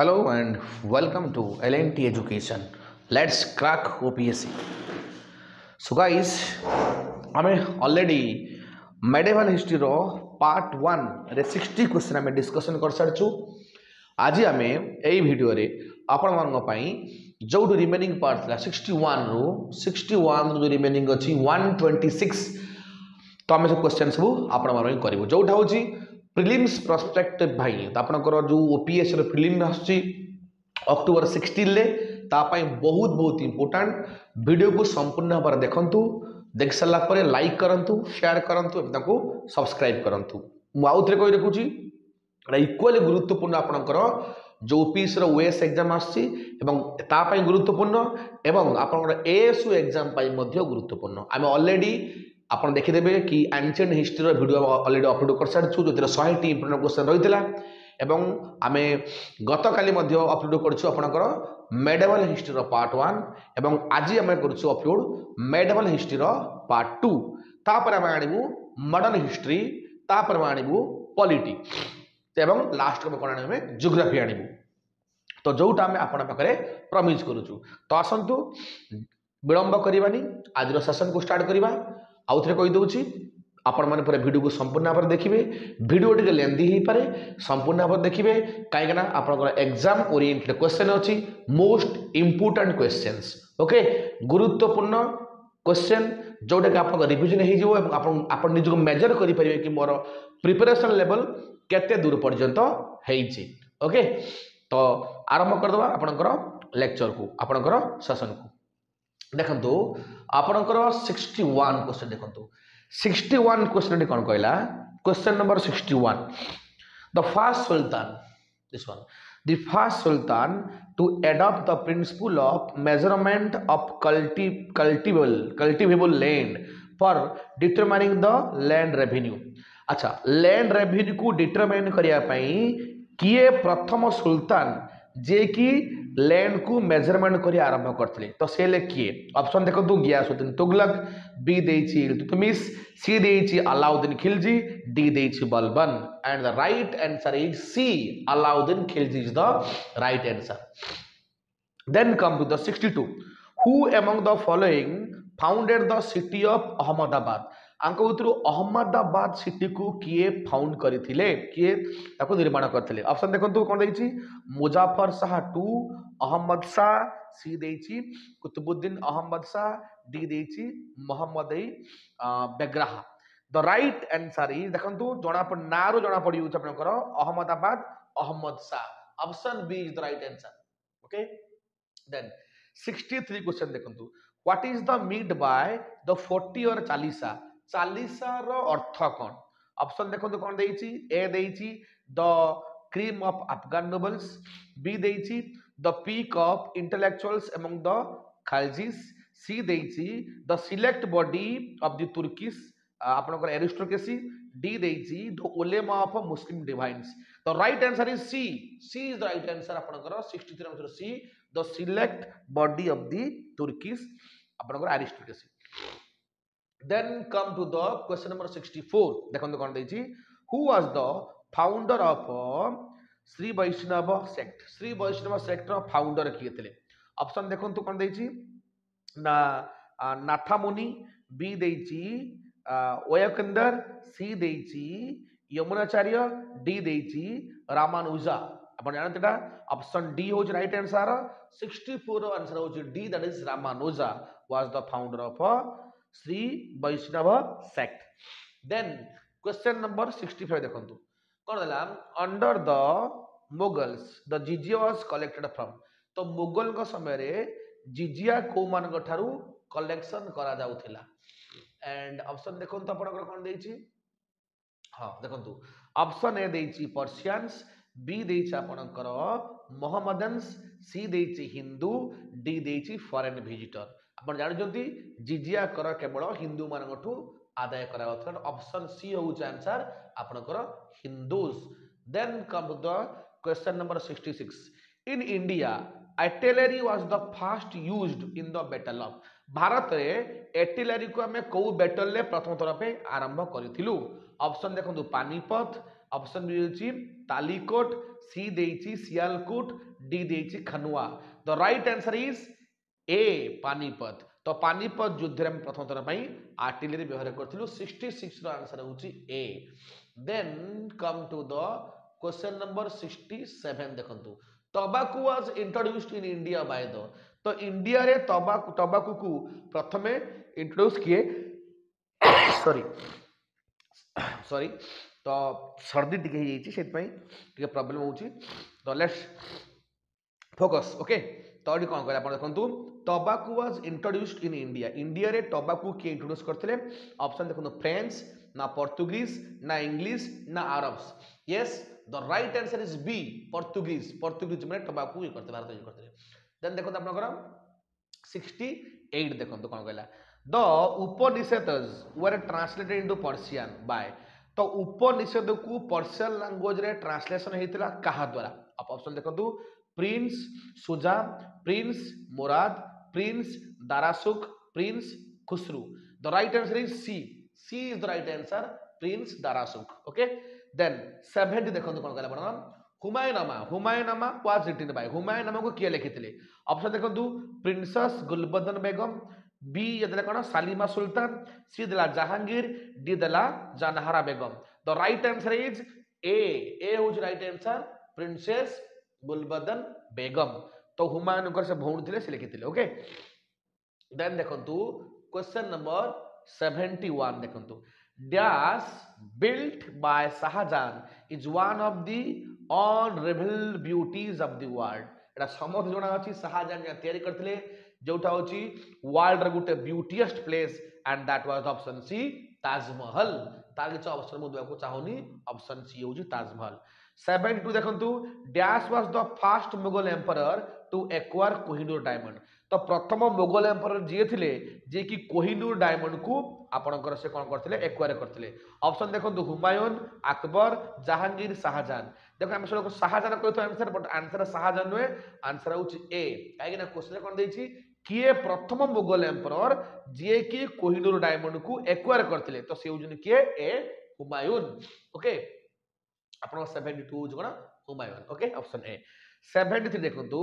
Hello and welcome to LNT Education. Let's crack OPSC. So guys, आमे already medieval history रो part 1 रे 60 question आमे discussion कर सारछु। आज आमे एई वीडियो रे आपण मानक पई जो रिमेनिंग पार्ट था 61 रो रिमेनिंग अछि 126 तो आमे सब क्वेश्चन सब आपण मानक करिवो जोटा होची प्रिलिम्स प्रोस्पेक्टिव भाई तो आपनकर जो ओपीएस रो प्रिलिम आछि अक्टोबर 16 ले ता पई बहुत बहुत इंपोर्टेंट वीडियो को संपूर्ण भाव देखंतु देख सारा पर लाइक करंतु शेयर करंतु एवं ताको सब्सक्राइब करंतु मु आउ थरे कहि रखुची इक्वली गुरुत्वपूर्ण आपनकर जो ओपीएस रो ओएस एग्जाम आछि एवं ता पई गुरुत्वपूर्ण एवं आपनकर एएसयू एग्जाम पई मध्ये गुरुत्वपूर्ण आमे ऑलरेडी आपन देखिदेबे कि एंशिएंट हिस्ट्री रो वीडियो ऑलरेडी अपलोड कर सारछु जो 100 टी इंपोर्टेंट क्वेश्चन रहितला एवं आमे गत काली मध्ये अपलोड करछु आपनकर मेडिवल हिस्ट्री रो पार्ट 1 एवं आज आमे करछु अपलोड मेडिवल हिस्ट्री रो पार्ट 2 ता पर आमे आनिबु मॉडर्न हिस्ट्री ता पर आमे आनिबु पॉलिटी एवं लास्ट को कोन आमे ज्योग्राफी आनिबु तो जोटा आमे आपन पाखरे प्रॉमिस करूछु तो आसंतु विलंब करिवानी आज रो सेशन को स्टार्ट करिवा आउ थे कही दूची आपण मैंने पूरा वीडियो को संपूर्ण भाव देखिए वीडियो टी लेंदी ही पारे संपूर्ण भाव देखिए कहीं आपंकर एग्जाम ओरिएंटेड क्वेश्चन अच्छी मोस्ट इंपोर्टेंट क्वेश्चंस ओके गुरुत्वपूर्ण क्वेश्चन जोटा कि आप रिविजन हो निजको मेजर करेंगे कि मोर प्रिपरेशन लेवल केते दूर पर्यंत होइछि ओके तो आरंभ करदबा आपनकर लेक्चर को आपनकर सेशन को देखंतु आपनकर 61 क्वेश्चन देखंतु 61 क्वेश्चन कोन कहला question number 61 the first sultan this one the first sultan to adopt the principle of measurement of cultivable land for determining the land revenue अच्छा लैंड रेवेन्यू को डिटरमाइन करिया पई किए प्रथम सुल्तान जे कि लैंड को मेजरमेंट करी आरंभ करथिले तो से ले किए ऑप्शन देखो तू गियासुद्दीन तुगलक बी देछि इल्तुतमिश सी देछि अलाउद्दीन खिलजी डी देछि Balban and the right answer is C Alauddin Khilji is the right answer then come to the 62 who among the following founded the city of Ahmedabad आंको उतरु अहमदाबाद सिटी को किए फाउंड करथिले किए ताको निर्माण करथिले ऑप्शन देखंतु कोन देछि मुजाफर शाह 2 अहमद शाह सी देछि कुतुबुद्दीन अहमद शाह डी देछि Mohammad Begarha the right answer is देखंतु जणा पर नारो जणा पड़ी होछ आपनकर Ahmedabad Ahmad Shah option B is the right answer okay then 63 question देखंतु what is the meant by the 40 और 40 चालीसा रो अर्थ कौन ऑप्शन देखो कौन देछि ए देछि the cream of Afghan nobles B देछि the peak of intellectuals among the Khaljis C देछि the select body of the Turkish आपनकर एरिस्टोक्रेसी डी देछि the ulema of Muslim divines the right answer is C C is the right answer आपनकर 63 answer C the select body of the Turkish आपनकर aristocracy then come to the question number 64 देखो कौन देछि who was the founder of Shri Vaishnava sect रो founder किए थे option देखो तो कौन देछि ना नाथामुनि बी देछि ओयकंदर सी देछि यमुनाचार्य डी देछि रामानुजा अपन जानतेटा ऑप्शन डी हो राइट आंसर 64 रो आंसर हो D that is Ramanuja was the founder of Shri Vaishnava sect then question number 65 देखंतु कोन देला under the Mughals the jizya was collected from तो मुगल का समय रे जिजिया को मान ठारू कलेक्शन करा जाउथिला एंड ऑप्शन देखंतु आपन कोन देछि हां देखंतु ऑप्शन ए देछि पर्शियंस बी देछि आपनकर मोहम्मदन्स सी देछि हिंदू डी देछि फॉरेन विजिटर अपन जानछंती जिजिया कर केवल हिंदू मानकठू आदाय करा होता ऑप्शन सी हो आंसर आपनकर Hindus then come to the question number 66 in India artillery was the first used in the battle of Bharat रे आर्टिलरी को हमें को बैटल ले प्रथम थर पे आरंभ करिथिलु ऑप्शन देखंतु पानीपत ऑप्शन बी होची तालीकोट सी देछि सियालकोट डी देछि Khanua the right answer is A Panipat तो पानीपत युद्ध में प्रथम थर पर आर्टिलरी व्यवहार करूँ 66 आंसर होची A then come to the question number 67 देखंतु tobacco was introduced in India by the तो इंडिया रे टबाकू को प्रथमे इंट्रोड्यूस किए सॉरी सॉरी तो सर्दी टिके हो जाइए से प्रॉब्लम होची तो लेट्स फोकस ओके तो ये कौन करें देखो टबाकू was introduced in India India रे टबाकू किए इंट्रोड्यूस करते ऑप्शन देखो फ्रेंच ना पोर्तुगीज ना इंग्लिश ना Arabs yes the right answer is B Portuguese मैंने टबाकू ये करते भारत यूज करते देन देखो आपनकर 68 देखो कौन कहला the Upanishads were translated into Persian by तो उपनिषेध को पर्शियन लैंग्वेज रे ट्रांसलेशन हेतिला कहा द्वारा आप ऑप्शन देखंतु prince Shuja prince Murad prince Dara Shikoh prince Khusrau the right answer is C is the right answer prince Dara Shikoh okay then 70 देखंतु कोन कहला बडा Humayunnama was written by Humayunnama को किए लिखिथिले ऑप्शन देखंतु प्रिंसेस गुलबदन बेगम बी यदला कोन सालिमा सुल्तान सी दला जहांगीर डी दला Jahanara Begum the right answer is A होज right answer princess Gulbadan Begum तो हुमायूं से भौणी थे से लिखिथिले ओके देन देखंतु क्वेश्चन नंबर 71 देखंतु dash built by Shah Jahan is one of the unrivalled beauties of the world एटा समस्त जणा अछि शाहजहां या तयारी करथिले जोटा होची वर्ल्ड रे गुटे beautiest place and that was option C Taj Mahal तार किछ ऑप्शन मु देबा को चाहूनी ऑप्शन सी होची ताजमहल 72 देखंतु dash was the first Mughal emperor to acquire Kohinoor diamond तो प्रथम मुगल एम्परर जे थिले जे कि कोहिनूर डायमंड को आपनकर से कोन करथिले एक्वायर करथिले ऑप्शन देखंतु हुमायूं अकबर जहांगीर शाहजहां देखो हम सब शाहजहां कहतो आंसर बट आंसर शाहजहां नुए आंसर होची ए काहे कि ना क्वेश्चन कोन देछि किए प्रथम मुगल एम्परर जे कि कोहिनूर डायमंड को एक्वायर करथिले तो से होजन किए ए हुमायूं ओके आपन 72 होज कोन हुमायूं ओके ऑप्शन ए 73 देखंतु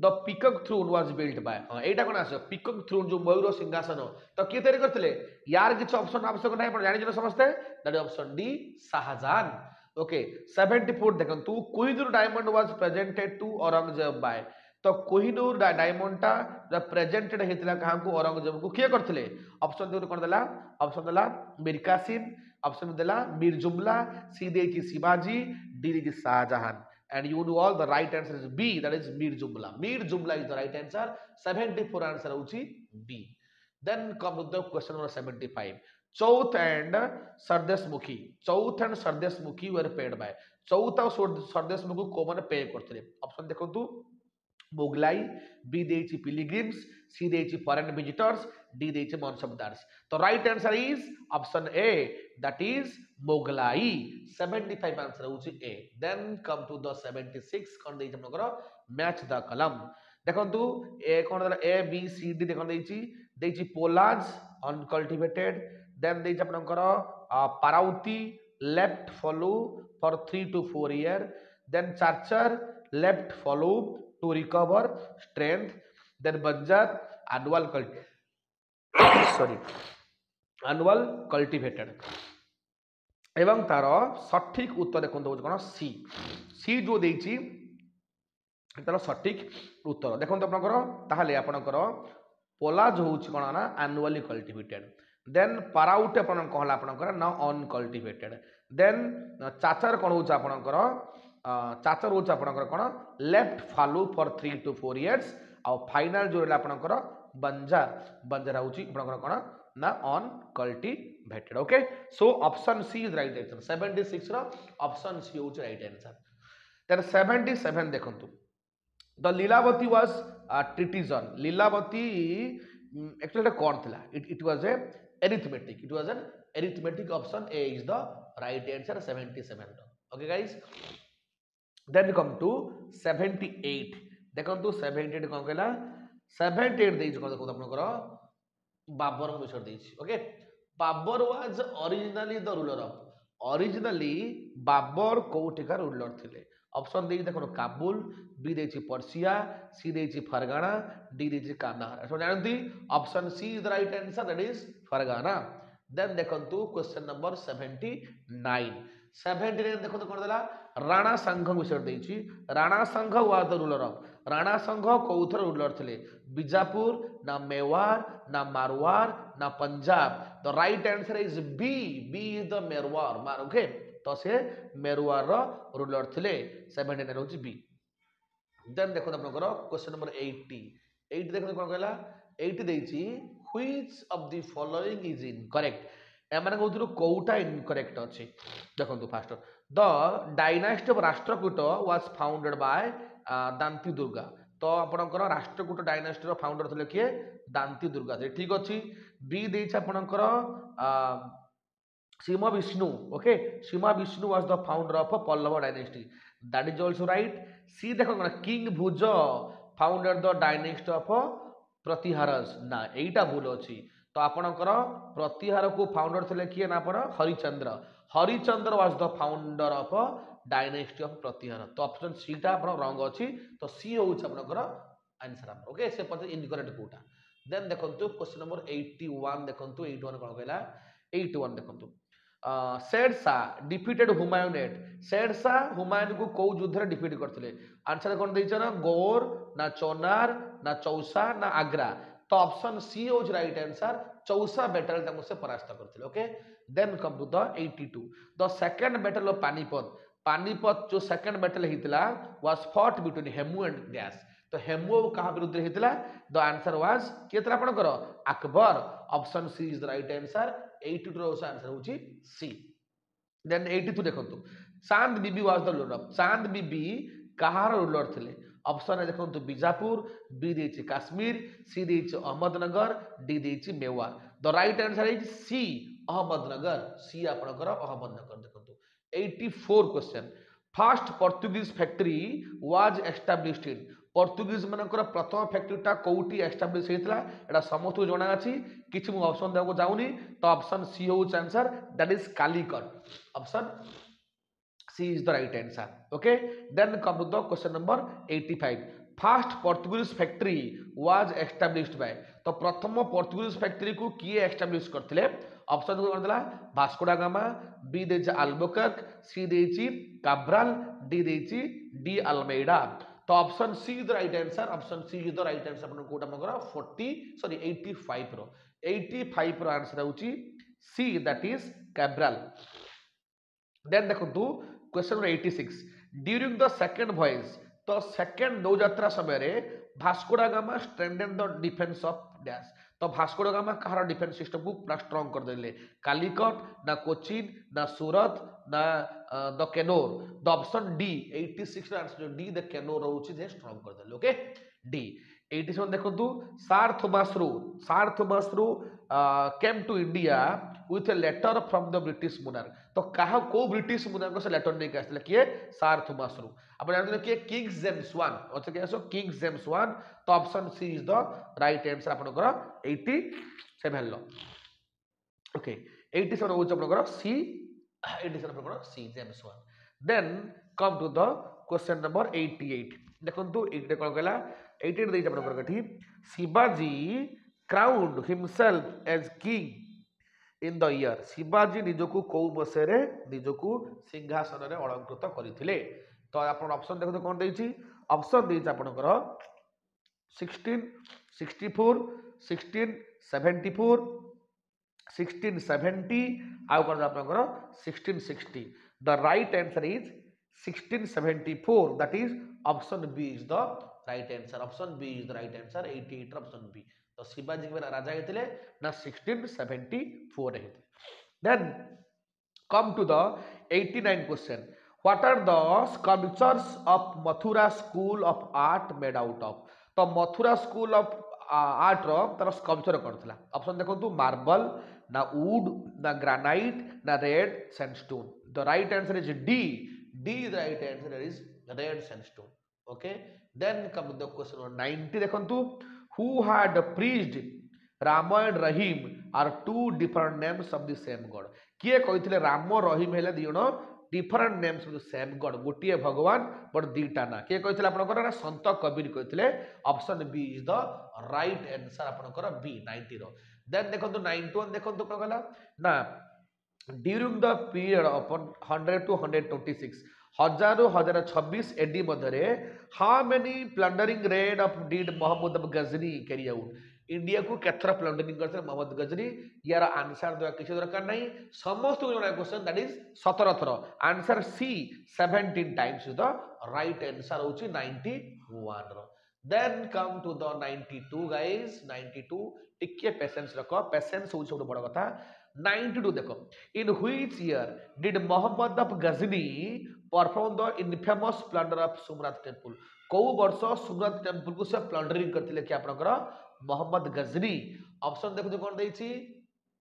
the peacock throne was built by एटा कोन आसो पीकॉक थ्रोन जो मयूर सिंहासन तो के तयारी करथिले यार किछ ऑप्शन आवश्यक नै पर जानि जनो समझते that option D Shah Jahan okay 74 देखंतु Kohinoor diamond was presented to Aurangzeb by तो कोहिनूर डायमंड टा जब प्रेजेंटेड हेतिला कहा को औरंगजेब को किए करथिले ऑप्शन दे कोन देला ऑप्शन देला मीर कासिम ऑप्शन देला मीर जुमला सी देची शिवाजी डी देची Shah Jahan and you know all the right answer is B that is Mir Jumla is the right answer 74 answer hochi B then come to the question number 75 Chauth and Sardesh Mukhi were paid by Chauth और Sardesh Mukhi को माने पे करथिले option देखंतु Mughlai B देची pilgrims C देची foreign visitors D देची मनसबदार्स तो right answer is option A that is Mughlai 75 answer होची A then come to the 76 कोन देची हमनकर मैच द कलम देखंतु ए कोन ए बी सी डी देखन देची पोलाज अनकल्टिवेटेड देन देची हमनकर parauti left fallow for 3 to 4 year then chachar left fallow to recover strength then banjar annual annual cultivated एवं तार सठिक उत्तर देखो कौन सी जो देछि तार सठिक उत्तर देखो आपनकर पोलाज होउछि कोन ना एनुअली कल्टिवेटेड देन पाराउट आपन कहला आपनकर ना अनकल्टिवेटेड देन चाचर कोन होउछि आपनकर चाचर होउछि आपनकर कोन left fallow for 3 to 4 years आ फाइनल जो आपनकर बंजार होउछि आपनकर कोन ना uncultivated okay so option C is right answer 76 रो ऑप्शन सी होउछि राइट आंसर देन 77 देखंतु the Lilavati was treatise on Lilavati actually कौन थिला it was a arithmetic option A is the right answer 77 okay guys then come to 78 देखंतु 78 कोन कहला 78 देइछ कोन देखो आपनकर बाबर विषय देइछ okay Babar was originally the ruler of originally Babar कोटिका रूलर थिले ऑप्शन दे देखो काबुल, बी देछि पर्सिया, सी देछि फरगाना, डी देछि कांदाहार। एसो जानती option C is the right answer, that is Ferghana. Then देखंतु क्वेश्चन नंबर 79। 79 देखंतु कोन देला राणा संघ विषय देछि। राणा संघ was the ruler of, Rana संघ कोउथर रूलर थिले, बीजापुर ना मेवाड़ ना मारवाड़ ना Punjab. The right answer is B, B is the Merwar मार। ओके, तो से मेरवाड़ रो रूलर थिले। 79 होछि बी। देन देखो आपनकर क्वेश्चन नंबर 80। 80 देखो कोन कहला 80 देछि which of the following is incorrect. एमाने कहउथुरु कोउटा इनकरेक्ट अछि। देखंतु first the dynasty of Rashtrakuta was founded by Danti Durga. तो आपनकर राष्ट्रकूट डायनास्टी रो फाउंडर थिले किए दांती दुर्गा। जे ठीक अछि। बी देछि आपनकर Sima Vishnu, okay, Sima Vishnu was the founder of a Pallava dynasty. That is also right. See देखो King Bhuja founded the dynasty of Pratiharas. ना एटा भूल अछि। तो आपनकर प्रतिहार को फाउंडर थिले किए ना आपण Harichandra. Harichandra was the founder of dynasty of Pratihar. तो ऑप्शन सी टा आपण रॉन्ग अछि। तो सी होउछ आपनकर आंसर हमर। ओके, से पते इनकरेक्ट कोटा। देन देखंतु क्वेश्चन नंबर 81 देखंतु 81 कोन कहला 81 देखंतु शेरशाह डिफिटेड हुमायून एट। शेरशाह हुमायून को कौ युद्ध रे डिफिट करथिले। आंसर कोन दैछ ना गौर ना चौनार ना चौसा ना आगरा। तो option C is right answer, Chausa battle तम से परास्त करथिले। Okay, then come to the 82 the second battle of Panipat. Panipat जो सेकंड बैटल हितला was fought between Hemu and dash. तो हेमू कहा विरुद्ध हितला, द आंसर वाज केतरा आपण करो Akbar. Option C is the right answer. 82 रो आंसर होची सी। देन 82 देखंतु Chand Bibi was the ruler of. चांद बीबी कहार रूलर थिले। ऑप्शन ए देखंतु बीजापुर, बी देछि काश्मीर, सी देछि अहमदनगर, डी देछि Mewar. The right answer is C Ahmednagar. C आपनकर अहमदनगर देखंतु। 84 question first Portuguese factory was established in. Portuguese मानकर प्रथम फैक्ट्रीटा कोउटी एस्टाब्लिश हेतला एटा समस्त जणा अछि। किछि मु ऑप्शन देबो जाउनी। तो ऑप्शन सी होउछ answer, that is Calicut. Option C is the right answer. Okay, then come to the question number 85 first Portuguese factory was established by. तो प्रथम पोर्तुगीज फैक्ट्री को किए एस्टाब्लिश करथिले। ऑप्शन को करदला वास्को डा गामा, बी देछि Albuquerque, C देछि Cabral, D देछि डी अल्मेडा। तो option C is the right answer. Option C is the right answer. अपन कोटा मगर 85 रो 85 रो आंसर होची C, that is Cabral. Then देखो question number 86 during the second voyage. तो सेकंड नौ यात्रा समय रे Vasco da Gama strengthen the defence of dash. तो वास्को डा गामा कहार डिफेंस सिस्टम को पूरा स्ट्रांग कर देले। कालीकट ना कोचिन ना सूरत ना द केनोर। द ऑप्शन डी 86 रा आंसर डी द केनोर होची जे स्ट्रांग कर देले। Okay, D. 87 देखंतु sir Thomas Roe came to India with a letter from the British monarch. तो कहा को ब्रिटिश मोनार्क से लेटर नहीं आसले किए सर थॉमस रू। आप जानते किए किंग्स जेम्स वन। अच्छा क्या सो किंग्स जेम्स वन। तो option C is the right answer आपनकर 87 लो। ओके, 87 होच आपनकर सी, 87 आपनकर C James one. Then come to the question number 88 देखंतु 88 कोन कहला 88 देइ आपनकर कठी Shivaji crowned himself as king in the year. Shivaji निजको को मसेरे निजको सिंहासन रे अलंकृत करथिले। तो आपण ऑप्शन देखो कोन देछि। ऑप्शन देछि आपनकर 1664 1674 1670 आउ कोन आपनकर 1660। The right answer is 1674, that is option B is the right answer. Option B is the right answer. 88 option B. तो शिवाजी के राजा हेतिले ना 1674 हेतिले। Then come to the 89 question what are the sculptures of Mathura school of art made out of. तो Mathura school of art रो तार sculpture करथला। ऑप्शन देखंतु मार्बल ना वुड ना ग्रेनाइट ना red sandstone. The right answer is D, D the right answer is red sandstone. Okay, then come to the question 90 देखंतु who had preached Rama and Rahim are two different names of the same God। किए कहिथिले राम रहीम हेले दी जण different names with same God गोटे भगवान but दीटा ना किए कहते आपंकर संत कबीर कहते option B is the right answer आपंकर बी 90 रो देन देखो 91 देखो कौन कहला ना during the period of 100 to 126 1000 ରୁ 1026 एडी मध्य how many plundering raid of did Mohammad of Ghazni carry out India को केथर प्लंडरिंग करते मोहम्मद गजनी यार आंसर देवा किसी दरकार नहीं समस्त को जणा क्वेश्चन दैट इज 17 थर answer C 17 times is the right answer होची 91 रो then come to the 92 guys 92 टिके पेशेंस रखो पेशेंस होची सब बड़ कथा 92 देखो in which year did Mohammad of Ghazni perform the infamous plunder of Somnath temple को वर्ष सोमनाथ टेम्पल को से प्लंडरिंग करथिले कि आपनकर मोहम्मद गजनी ऑप्शन देखो कोन देछि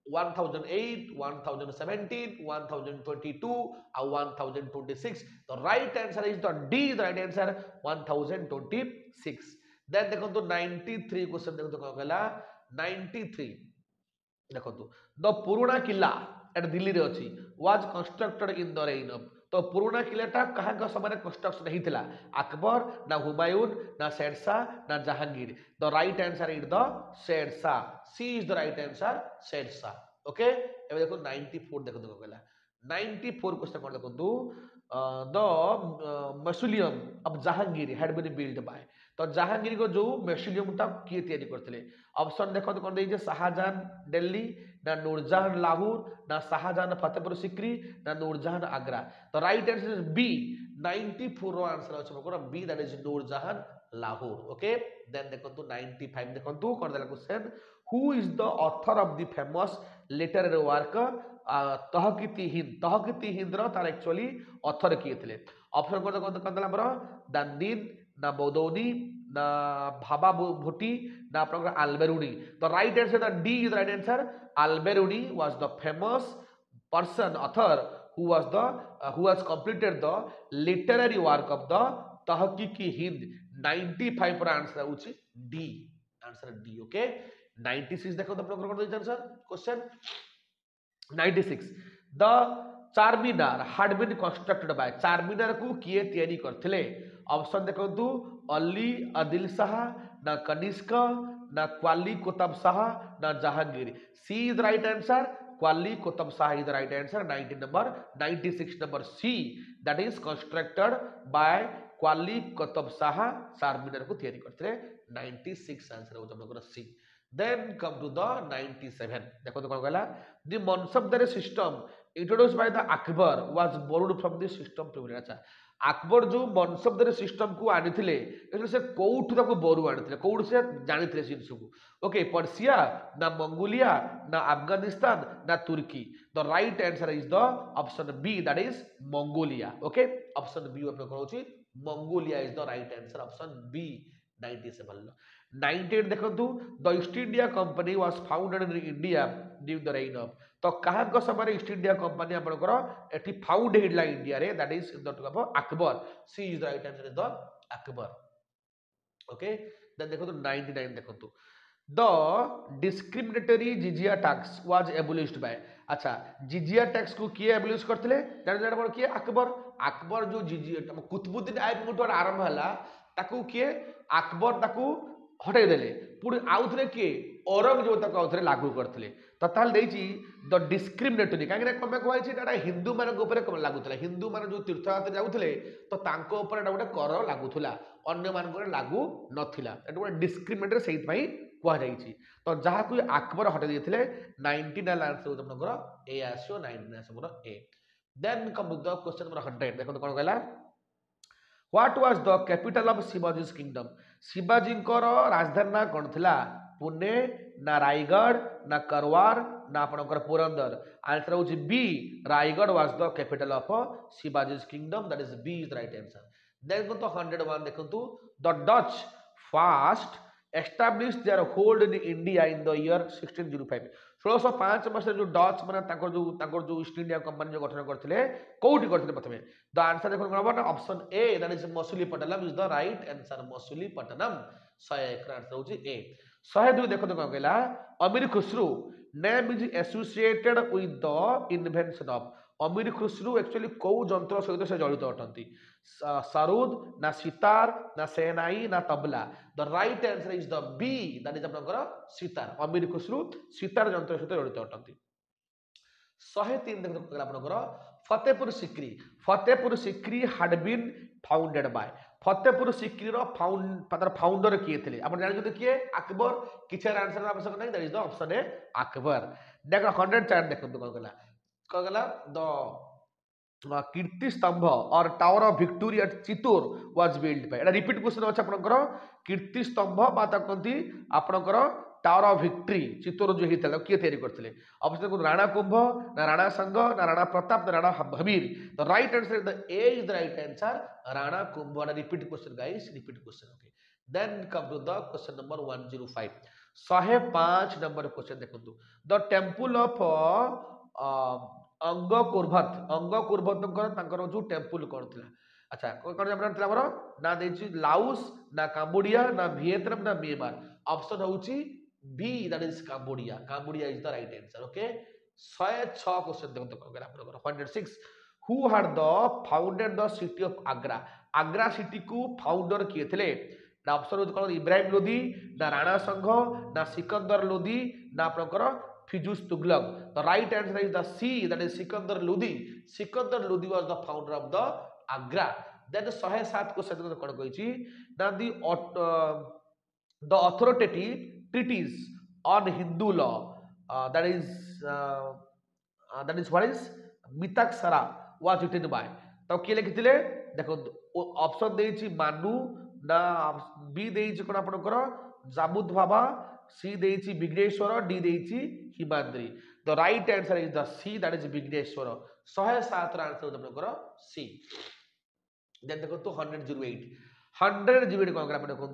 1008 1017 1022 और 1026 the right answer is the D the right answer 1026 then देखो 93 क्वेश्चन देखो कोन कहला 93 देखो द पुराना किला एट दिल्ली रे अछि was constructed in the reign of तो पुराना किलाटा कहाँ का समय कंस्ट्रक्शन होता अकबर ना हुमायून ना शेरशाह ना Jahangir the right answer is the Sher Shah C is the right answer Sher Shah okay एबे देखो 94 देखो कहला 94 क्वेश्चन कोन देखो the mausoleum of Jahangir had been built by तो जहांगीर को जो मौसोलियम ता किए तैयारी करथिले ऑप्शन देखो कोन देइ जे शाहजहां दिल्ली ना नूरजहां लाहौर ना शाहजहां फतेहपुर सिकरी ना नूरजहां आगरा तो राइट आंसर इज बी 94 रो आंसर अछि मकर B that is Nurjahan Lahore okay then देखो 95 देखो कोन देला question who is the author of the famous literary work Tahqiqi Hind रो तार एक्चुअली ऑथर किए थे ऑप्शन कोन देला हमरो दांदीन ना बौदौनी ना भाबा भुट्टी ना आपनकर अल्बेरुनी तो right answer the D is right answer Alberuni was the famous person author who has completed the literary work of the Tahqiqi Hind 95 पर आंसर होची डी आंसर डी ओके 96 देखो तो आपन कोन answer question 96 the Charminar had been constructed by Charminar को किए तैयारी करथिले ऑप्शन देखंतु अली आदिल शाह ना कनिष्क ना क्वाली कुतुब शाह ना Jahangir C is right answer Quli Qutb Shah is right answer 96 number C that is constructed by Quli Qutb Shah Charminar को तैयारी करथिले 96 आंसर हो हमर सी then come to the 97 देखो तो कोन कहला the mansabdari system introduced by the akbar was borrowed from the system privilege अच्छा अकबर जो मनसबदारी सिस्टम को आनिथिले एथि से कोउठ ताको बोरु आनिथिले कोउठ से जानिथिले सिन सब ओके पर्सिया ना मंगोलिया ना अफगानिस्तान ना तुर्की the right answer is the option B that is Mongolia okay option B अपन कहउची Mongolia is the right answer option B 97 98 देखंतु the East India Company was founded in India during the reign of तो कहां को समय East India Company आपनकर एठी found हेडला इंडिया रे that is the Akbar C is the right answer is the Akbar okay then देखो 99 देखो the discriminatory jizya tax was abolished by अच्छा जिजिया टैक्स को किए एबोलिश करथिले जान किए अकबर जो जिजिया कुतुबुद्दीन ऐबक मोट आरंभ हला ताकू किए अकबर ताकू हटाई देले पुणी आउ थे किए औरंगजेब आउ थे लागू करते तो ताल द डिस्क्रिमिनेटरी कहीं कमे कहना हिंदू मान लगुला हिंदू मान जो तीर्थयात्रा जाऊे तो गोटे कर लगुला अन्य मान लागू नाला गोटे डिस्क्रिमिनेटरी से कहुई तो जहाँ को अकबर हटाई देते 99 आंसर आपंकर ए आसो 99 answer A then come the question number 100 देखो कौन कहला What was the capital of Shivaji's kingdom? Shivaji राजधानी ना कौन थिला पुणे ना रायगढ़ ना करवार ना आपनकर पुरंदर आंसर होची B Raigad was the capital of Shivaji's kingdom that is B is the right answer then go to 101 देखंतु the Dutch first established their hold in India in the year 1605 1605 मसीह जो डच माने जो ईस्ट इंडिया कंपनी जो गठन करथिले कोउटी करथिले प्रथमे the answer देखो कोन बा option A that is Masulipatnam is the right answer Masulipatnam 101 answer होची ए 102 देखो तो कहला अमीर Khusro name is associated with the invention of अमीर खुसरू एक्चुअली कौ जंत्र सहित से जड़ित अटंती सरुद ना सितार ना सेनाई ना tabla the right answer is the B that is आपनकर सितार अमीर खुसरू सितार जंत्र सहित जड़ित अटंती 103 देखो आपनकर Fatehpur Sikri had been founded by Fatehpur Sikri रो फाउंडर किए थे आप जानते किए अकबर किसी आंसर आवश्यक नहीं that is the option A Akbar देखो 104 देखो कौन गला the Kirti Stambh or tower of victory at Chittor was build by एटा रिपीट क्वेश्चन अछि आपनकर कीर्ति स्तंभ बा तकंती आपनकर टावर ऑफ विक्ट्री चित्तूर जो हितला किए तैयारी करथिले ऑप्शन को राणा कुंभ ना राणा संग ना राणा प्रताप ना Rana Hambir the right answer the A is the right answer Rana Kumbha एटा repeat question guys repeat question okay then come to the question number 105 105 number question देखंतु द टेंपल ऑफ अंग कुर्भत जो टेम्पल कौन थी अच्छा कौन जान हमर ना देछि लाउस ना काम्बोडिया ना वियतनाम ना म्यांमार ऑप्शन होउछि B that is Cambodia is the right answer okay 106 question देखो कौन गेला आपन 106 who had the founded the city of Agra city को फाउंडर किए थे ना ऑप्शन होउछि कौन इब्राहिम लोदी ना राणा संघ ना सिकंदर लोदी ना आपनकर Firuz Tughlaq. The right answer is the C, that is Sikandar Lodi. Sikandar Lodi was the founder of the Agra. Then 107 question कौन कहिछि ना the authoritative treatise on Hindu law that is what is Mitaksara was written by तो किए लिखिथिले देखो option देछि मानु ना B देछि कोन आपनकर जाबुद बाबा सी देछि विघ्नेश्वर डी देछि Himadri the right answer is the C that is Vighneshwar 107 रा आंसर आपनकर सी देन देखो तो 108 कोन आपन देखो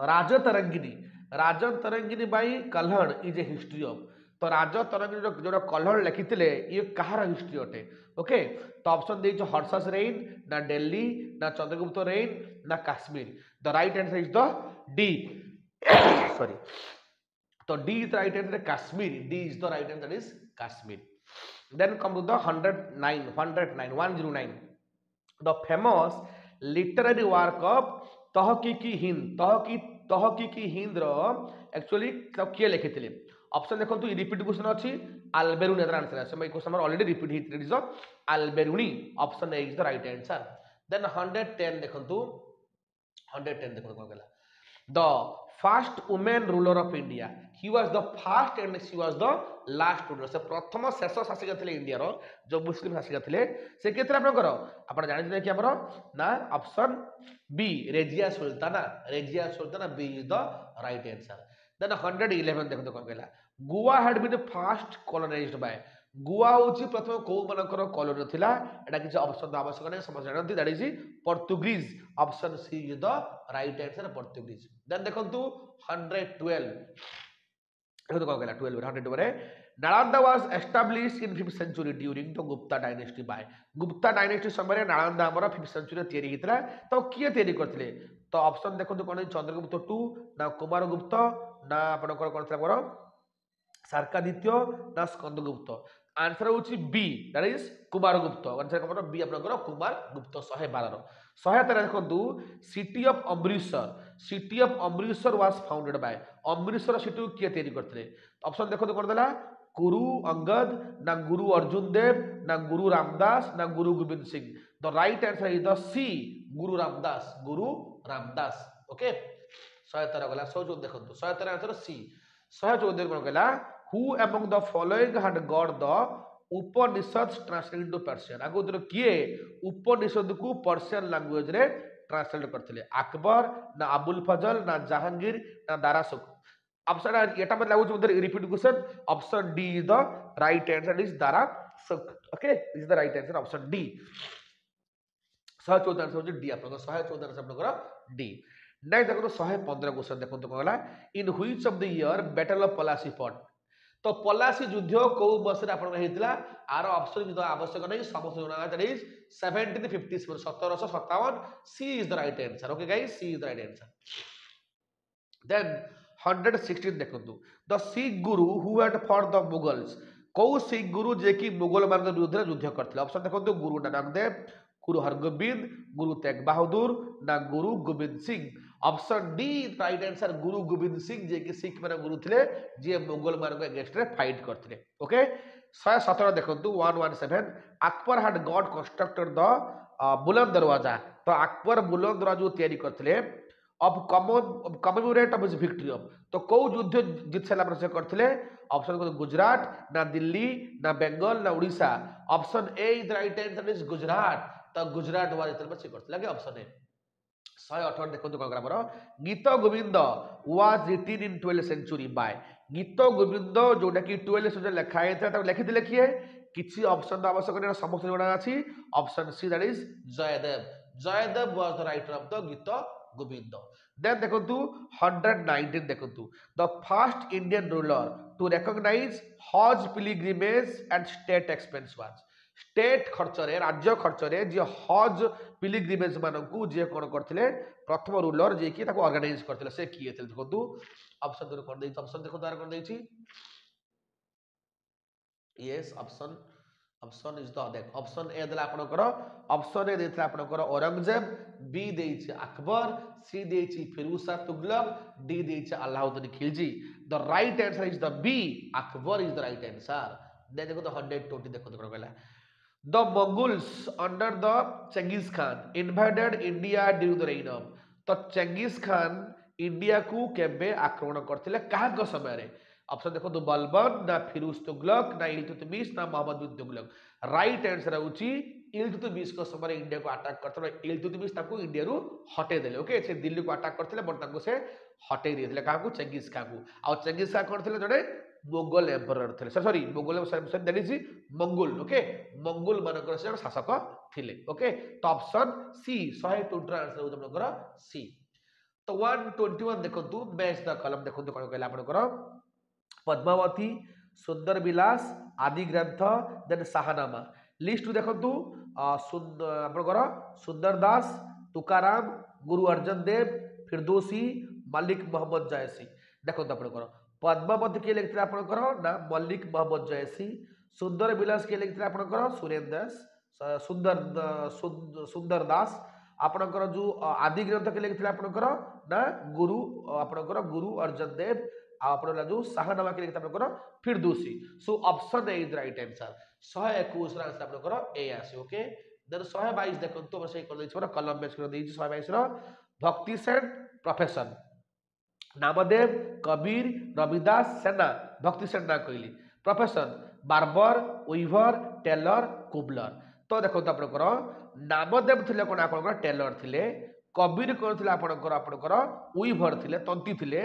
Rajatarangini by Kalhana is a history of तो राजतरंगिनी जो कल्हण लिखिथिले ये कहार हिस्ट्री अटे ओके तो ऑप्शन देइछ हर्षस रेन ना दिल्ली ना चंद्रगुप्त रेन ना Kashmir the right answer is the D sorry तो D is the right answer Kashmir D is the right answer is Kashmir then come to the 109 the famous literary work of Tahqiqi Hind रो actually किए लिखिथिले option देखंतु repeat question अछि Alberuni answer है मैं question already repeat it is Alberuni option A is the right answer then 110 देखंतु 110 देखो कोन गेला the first women ruler of India he was the first and she was the last ruler से प्रथम शेष शासक थिले इंडिया रो जो मुस्लिम शासक थिले से केतरा आपन करो आपन जानि जे कि हमरो ना option B Razia Sultana B is the right answer then 111 देखो कोन गेला Goa had been the first colonized by Goa होची प्रथम को मनकर कॉलोनी थिला एटा किछ ऑप्शन द आवश्यक नै समझ जानती that is Portuguese option C is the right answer Portuguese then देखंतु 112 देखो कोन गेला 12 112 रे Nalanda was established in 5th century during the Gupta dynasty by Gupta dynasty समय नालंदा हमर 5th सेंचुरी तयारी हितला तो किए तयारी करथिले तो ऑप्शन देखंतु कोन चंद्रगुप्त 2 ना कुमारगुप्त ना आपनकर कोन थिला मोर शार्कादित्य ना स्कंदगुप्त आंसर होची B that is Kumaragupta answer कमर बी आपनकर कुमारगुप्त 112 रो 113 देखंतु city of Amritsar was founded by Amritsar city को किए तयारी करथिले ऑप्शन देखो तो कर देला गुरु अंगद ना गुरु अर्जुन देव ना गुरु रामदास ना Guru Gobind Singh the right answer is the C Guru Ramdas okay 113 गला 114 देखंतु 113 आंसर सी 114 कोन गला who among the following had got the Upanishad translated into Persian आगो तो किए उपनिषद को पर्शियन लैंग्वेज रे ट्रांसलेट करथिले अकबर ना अबुल फजल ना जहांगीर ना दारा सुख ऑप्शन एटा मतलब लागु उधर repeat question option D is the right answer is Dara Shukoh okay is the right answer option D 114 answer D आपन 114 आंसर आपन डी नेक्स्ट देखो 115 क्वेश्चन देखो तो कहला in which of the year battle of Plassey fought तो पलासी युद्ध को वर्ष रे आपन हेतिला आर ऑप्शन जो आवश्यक नहीं समस्त जणा that is 1750 1757 C is the right answer okay guys C is the right answer then 116 देखंतु the Sikh guru who had for the Mughals कौ सिख गुरु जे कि मुगल मान विरुद्ध युद्ध करथिले ऑप्शन देखंतु गुरु नानक देव गुरु हरगोबिंद गुरु तेग बहादुर ना Guru Gobind Singh option D right answer गुरु गोविंद सिंह जे कि सिख मान गुरु थिले जे मुगल मान अगेंस्ट रे फाइट करथिले ओके 117 देखंतु 117 Akbar had got constructed the बुलंद दरवाजा तो अकबर बुलंद दरवाजा तैयारी करथिले अब commemorate of his victory of तो कौ युद्ध जीत सारा पर से करथिले ऑप्शन को गुजरात ना दिल्ली ना बंगाल ना Orissa option A is right answer is Gujarat तो गुजरात वाला जेतल से करथिले के ऑप्शन ए 118 देखंतु कोन हमर Geet Govind was written in 12th century by Geet Govind जोटा कि 12th सेंचुरी लिखा है ता लिखिथिले किए किछि ऑप्शन आवश्यक नै समस्त जोड़ा अछि option C that is Jaydev was the writer of the Geet Govind then देखंतु 119 देखंतु the first Indian ruler to recognise Hajj pilgrimage and state expense was state खर्च रे राज्य खर्च रे जे हज पिलग्रिमेज मानकू जे कोन करथिले प्रथम रूलर जे कि ताको ऑर्गेनाइज करथिले से किए थे देखंतु ऑप्शन दर कोन देछि ऑप्शन देखो तार कोन देछि यस ऑप्शन इज द देख ऑप्शन ए देला आपनकर ऑप्शन ए देथिला आपनकर औरंगजेब बी देछि अकबर सी देछि फिरोज शाह तुगलक डी देछि Alauddin Khilji the right answer is the B Akbar is the right answer दे देखो तो 120 देखो तो कहला the Mongols under the Genghis Khan invaded India during the reign of तो चंगेज खान इंडिया को केबे आक्रमण करथिले काहा को समय रे ऑप्शन देखो तो बलबन ना फिरोज तुगलक ना इल्तुतमिश ना मोहम्मद बिन तुगलक राइट आंसर होची इल्तुतमिश को समय इंडिया को अटैक करथले इल्तुतमिश ताको इंडिया रु हटे देले ओके से दिल्ली को अटैक करथले बट ताको से हटे दिले काहा को चंगेज खान को आ चंगेज खान करथले जडे मोगल एम्परर थे sorry Mughal that is Mongol okay Mongol मानकर से शासक थिले ओके तो ऑप्शन सी 120 आंसर हो तुमकर सी तो 121 देखंतु मैच द कलम देखंतु कोन कहला आपनकर पद्मावती सुंदर विलास आदि ग्रंथ देन शाहनामा लिस्ट देखंतु आपनकर सुंदर दास तुकाराम गुरु अर्जन देव फिरदौसी मलिक मोहम्मद जयसी देखंतु आपनकर पद्मावती के लिखिथिले आपनकर ना मलिक मोहम्मद जयसी सुंदर विलास के लिखिथिले आपनकर सुरेंद्र दास सुंदर दास आपनकर जो आदि ग्रंथ के लिखिथिले आपनकर ना गुरु आपनकर गुरु अर्जन देव आपन जो शाहनामा के लिखिथिले आपनकर Firdausi so option A is right answer 121 answer आपनकर ए आसी ओके देन 122 देखंतु हम से कर दै छी कलम बेच कर दै छी 122 रो bhakti saint profession Namdev Kabir Ravidas Sena bhakti saint ना कहली profession barber weaver tailor cobbler तो देखो तो आपनकर नामदेव थिले कोन आपनकर टेलर थिले कबीर कोन थिले आपनकर वीवर थिले तंती थिले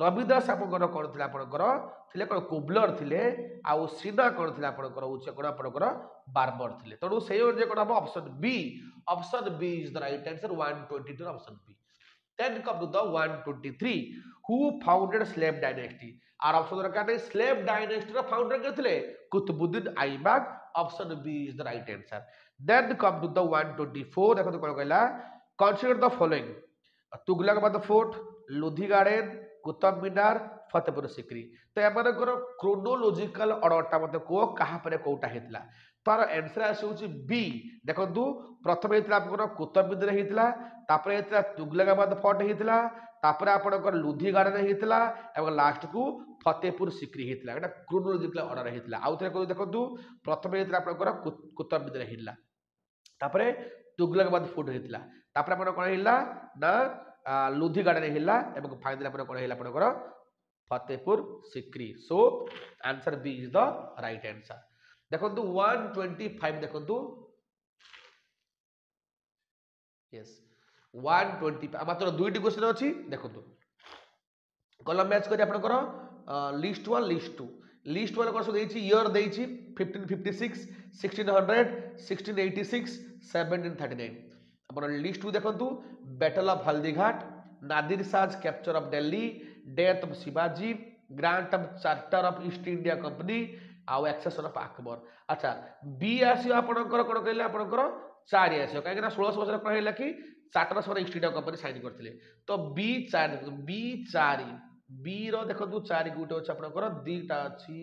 रविदास आपनकर कोन थिले आपनकर थिले कोन कुबलर थिले आ सेना कोन थिले आपनकर उच्च कोन आपनकर बार्बर थिले तणु सेही जे कोन हम option B is the right answer 122 option B then come to the 123 who founded slave dynasty और ऑप्शन दरकार नहीं slave dynasty रा फाउंडर के थे Qutbuddin Aibak option B is the right answer then come to the 124 देखो तो कोन कहला consider the following Tughlaqabad fort Lodhi garden Qutub Minar Fatehpur Sikri तो एमानकर क्रोनोलॉजिकल ऑर्डरटा मते को कहा पर कोटा हेतला तार आंसर आसी बी देखंतु प्रथम हेतला आपन कुतुब मीनार हेतला तापर हेतला तुगलकाबाद फोर्ट हेतला तापर आपनकर लोधी गार्डन हेतला एवं लास्ट को फतेहपुर सिकरी हेतला एटा क्रोनोलॉजिकल ऑर्डर हेतला आउ थरे को देखंतु प्रथम हेतला आपनकर कुतुब मीनार हेतला तापर तुगलकाबाद फोर्ट हेतला तापर आपन कोन हेला ना लोधी गार्डन हेला एवं फाइनल आपन कोन हेला आपनकर Fatehpur Sikri so answer B is the right answer देखंतु 125 देखंतु यस 125 मात्र दुईटी क्वेश्चन अछि देखंतु कलम मैच करी आपनकर लिस्ट 1 लिस्ट 1 कोन देछि ईयर देछि 1556 1600 1686 1739 अपन लिस्ट 2 देखंतु battle of Haldighat Nadir Shah capture of Delhi death of Shivaji grant of charter of East India company आउ एक्सेशन ऑफ अकबर अच्छा बी आसियो आपनकर कोन कहले आपनकर 4 आसियो काहे ना 1600 वर्ष कहले कि charter of East India company sign करथिले तो बी 4 बी रो देखो चारि गुटे अच्छे आपंकर दीटा अच्छी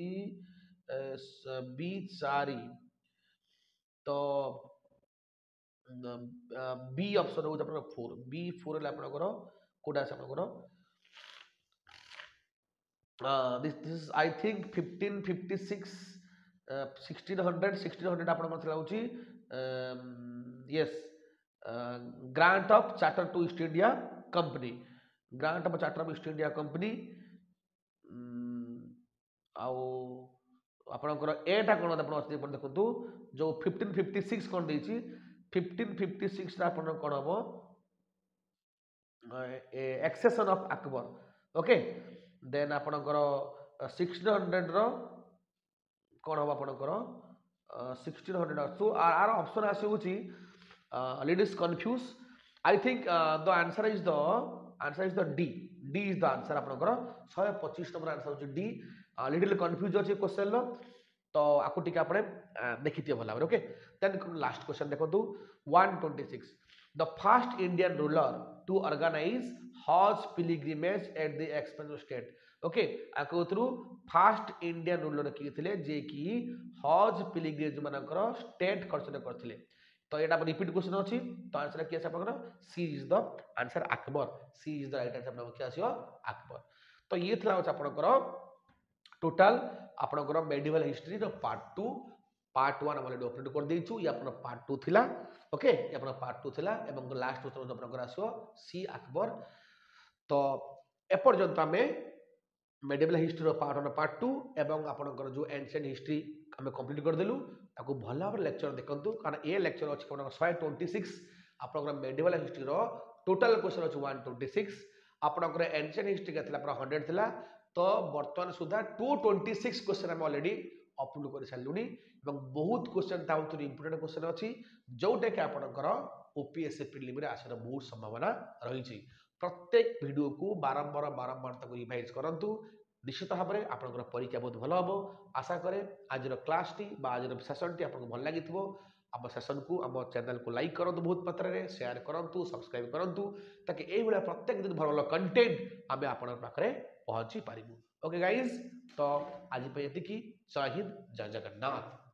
बी चारि तो बी ऑप्शन हो फोर बी फोर आपंकर कोटा आपंकर this is I think 1556 1600 ଆପଣଙ୍କର ହେଉଛି yes grant of charter to East India Company grant of charter of East India Company ଆଉ ଆପଣଙ୍କର ଏଟା କ'ଣ ଆପଣ ଅଛି ଦେଖନ୍ତୁ ଯେଉଁ 1556 କ'ଣ ଦେଇଛି 1556 ଆପଣଙ୍କର କ'ଣ ହେବ accession of Akbar okay then आपणकर 1600 कौन हम आपणकर 1600 सो आर ऑप्शन आसी ladies confuse I think the answer is the D D is the answer आपणकर 125 नंबर आंसर होची डी लिटिल कंफ्यूज अछि क्वेश्चन लो तो आपको टिके आपने देखिथिए भला ओके देन लास्ट क्वेश्चन देखो 126 the first Indian ruler to organise Hajj pilgrimage at the expense of state okay आको थ्रू फर्स्ट इंडियन रूलर किए थे जे कि हज पिलग्रिमेज मानकर स्टेट खर्च करथिले तो ये रिपीट क्वेश्चन अच्छी तो आंसर किए आप C is the answer Akbar C is the right answer आपको किए अकबर तो ये था आपंकर टोटाल आपंकर medieval history part 2 part 1 already upload कर देइछु ये अपन पार्ट 2 थिला ओके ये अपन पार्ट 2 थिला एवं लास्ट क्वेश्चन आपनकर आसो सी अकबर तो एपर्यंत आमे मेडिवल हिस्ट्री रो पार्ट 1 पार्ट 2 एवं आपनकर जो एंशिएंट हिस्ट्री आमे कंप्लीट कर देलु ताको भला भाबरे लेक्चर देखंतु कारण ए लेक्चर अछि आपनकर 126 आपनकर मेडिवल हिस्ट्री रो टोटल क्वेश्चन अछि 126 आपनकर एंशिएंट हिस्ट्री के थिला 100 थिला तो वर्तमान सुधा 226 क्वेश्चन आम ऑलरेडी अपलोड कर सारूनी बहुत क्वेश्चन ताउथुर इंपोर्टेंट क्वेश्चन अच्छी जोटा कि आपंकर ओपीएससी प्रिलिम आसार बहुत संभावना रही प्रत्येक वीडियो को बारंबार रिवाइज करंतु निश्चित भाव में आपंकर परीक्षा बहुत भल हम आशा करे आज क्लास टी आज सेसन टी आपको भल लगी आम सेसन को आम चैनल को लाइक करूँ बहुत मात्रा में शेयर करूँ सब्सक्राइब करूँ ताकि यही प्रत्येक दिन भल भल कंटेंट आम आपण पाखे पहुँची पारू ओके गाइज तो आज ये जय हिंद जय जगन्नाथ।